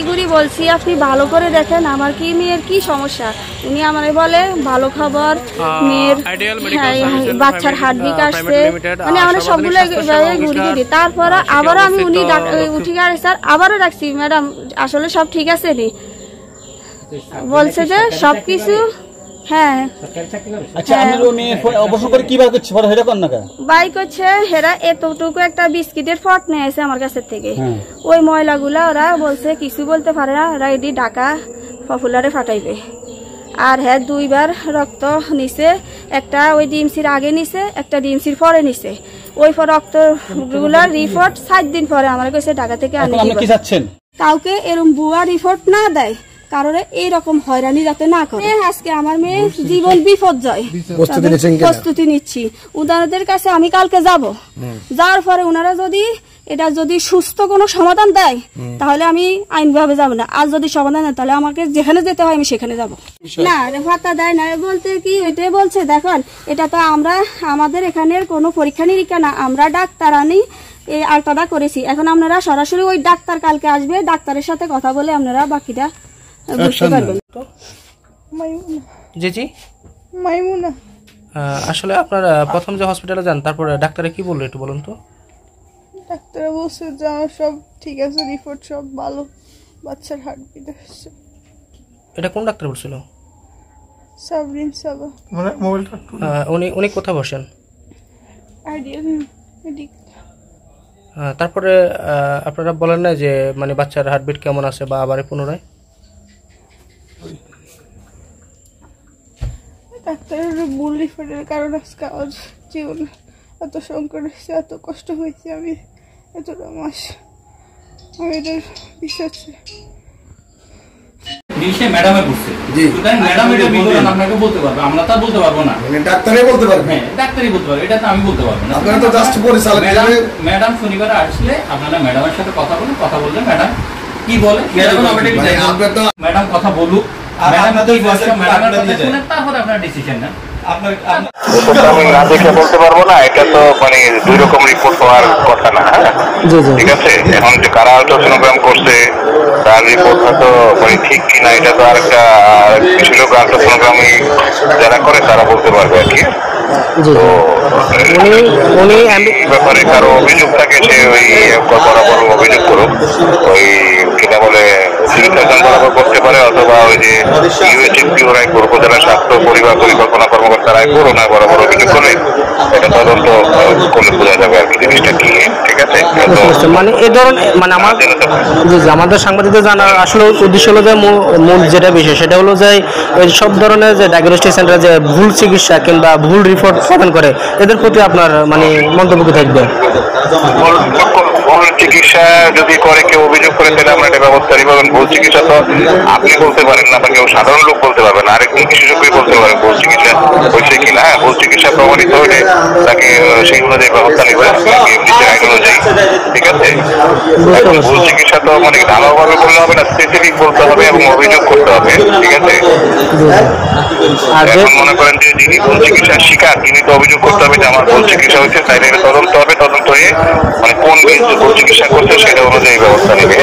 গুড়ি বলছি আপনি ভালো করে দেখেন আমার কি মেয়ের কি সমস্যা। উনি আমাকে বলে ভালো খবর, মেয়ের বাচ্চার হার্টবিট আসছে, মানে আমরা সবগুলো ঘুরি ঘুরি। তারপরে আবারও আমি উনি উঠি গাড়ি স্যার আবারও ডাকছি, ম্যাডাম আসলে সব ঠিক আছে নি? বলছে যে সবকিছু হ্যাঁ বাইক হচ্ছে হেরা এতটুকু একটা বিস্কিটের ফট নিয়ে আসে আমার কাছের থেকে। ওই ময়লাগুলা ওরা বলছে কিছু বলতে পারে না, ওরা এটি ঢাকা পপুলারে ফাটাইবে। আর হ্যাঁ 2 বার রক্ত নিছে, একটা ওই ডিএমসির আগে নিছে, একটা ডিএমসির পরে নিছে। ওই রক্তগুলার রিপোর্ট 7 দিন পরে আমার কাছে ঢাকা থেকে আনে। কাউকে এরকম ভুয়া রিপোর্ট না দেয়, কারণে এইরকম হয়রানি যাতে না করে। আজকে আমার মেয়ে জীবন বিপর্যয়, প্রস্তুতি নিচ্ছি। ওনাদের কাছে আমি কালকে যাব, যাওয়ার পরে ওনারা যদি সুস্থ কোনো সমাধান দেয় তাহলে আমি আইনভাবে যাব না, আর যদি সমাধান দেয় তাহলে আমাকে যেখানে যেতে হয় আমি সেখানে যাব। না ভাতা দেয় না বলতে কি এটাই বলছে, দেখুন এটা তো আমাদের এখানের কোনো পরীক্ষা নিরীক্ষা না, আমরা ডাক্তার আনি এই আলট্রাটা করেছি। এখন আপনারা সরাসরি ওই ডাক্তার কালকে আসবে, ডাক্তারের সাথে কথা বলে আপনারা বাকিটা বুঝতে পারবেন। জি মাইমুনা, আসলে আপনারা প্রথম যে হসপিটালে যান তারপরে ডাক্তারে কি বললো একটু বলুন তো। ডাক্তার বলছে যে আমার সব ঠিক আছে, রিপোর্ট সব ভালো, বাচ্চার হার্টবিট আসছে। এটা কোন ডাক্তার বলছিল? সাবরিন সাবা। উনি কোথায় বসেন? Ideal medical. তারপরে আপনারা বলেন না যে মানে বাচ্চার হার্টবিট কেমন আছে বা আবার পুনরায়? ডাক্তারের ভুল রিপোর্টের কারণে আজকে আমার জীবনে এত সংকট হয়েছে, এত কষ্ট হয়েছে। আমি এতটা মাস আমি এটার বিশ্বাস ম্যাডামে বুঝছে ম্যাডাম এটা বিবরণ আপনাকে বলতে পারবে, আমরা তা বলতে পারবো না। ডাক্তারই বলতে পারবে, হ্যাঁ ডাক্তারই বলতে পারবে, এটা তো আমি বলতে পারবো না। আপনারা তো জাস্ট পরিচালক। ম্যাডাম শনিবার আসলে আপনারা ম্যাডামের সাথে কথা বলুন, কথা বললে ম্যাডাম কি বলে ম্যাডাম কথা বলুক, তারপরে আপনার ডিসিশন নেন। আমি না দেখে বলতে পারবো না, এটা তো মানে 2 রকম রিপোর্ট হওয়ার কথা না। ঠিক আছে, এখন যে কারা আলট্রাসোনোগ্রাম করছে তার রিপোর্ট হয়তো মানে ঠিক কিনা এটা তো আরেকটা কিছু লোক আলট্রাসোনোগ্রামই যারা করে তারা বলতে পারবে আর কি। তো ব্যাপারে কারো অভিযোগ থাকে সে ওই বরাবর অভিযোগ করুক, ওই কিনা বলে সিভিল সার্জন বরাবর করতে পারে, অথবা ওই যে ইউএচএমপি রায়পুর উপজেলা স্বাস্থ্য পরিবার পরিকল্পনা কর্মকর্তা রায়পুর ওনার বরাবর অভিযোগ করলে এটা তদন্ত করলে বোঝা যাবে আর কি জিনিসটা কি। ঠিক আছে, মানে এই ধরনের মানে আমাদের সাংবাদিকদের জানার আসলে উদ্দেশ্য হলো যে মূল যেটা বিষয় সেটা হলো যে এই সব ধরনের যে ডায়াগনস্টিক সেন্টার যে ভুল চিকিৎসা কিংবা ভুল রিপোর্ট প্রদান করে এদের প্রতি আপনার মানে মন্তব্য কি থাকবে? ভুল চিকিৎসা যদি করে কেউ অভিযোগ করে তাহলে আমরা এটা ব্যবস্থা নিব। ভুল চিকিৎসা তো আপনি বলতে পারেন না বা কেউ সাধারণ লোক বলতে পারবে না, আরেকজন বিশেষজ্ঞই বলতে পারেন ভুল চিকিৎসা হয়েছে কিনা। ভুল চিকিৎসা প্রমাণিত হলে তাকে সেই অনুযায়ী ব্যবস্থা নিবে আইন অনুযায়ী। ঠিক আছে, ভুল চিকিৎসা তো মানে ঢালাওভাবে বললে হবে না, স্পেসিফিক বলতে হবে এবং অভিযোগ করতে হবে। ঠিক আছে, এখন মনে করেন যে যিনি ভুল চিকিৎসার শিকার তিনি তো অভিযোগ করতে হবে যে আমার ভুল চিকিৎসা হয়েছে, তাইলে তদন্ত হবে, তদন্ত হয়ে মানে কোন বেঞ্চে ভুল চিকিৎসা করছে সেটা অনুযায়ী ব্যবস্থা নেবে।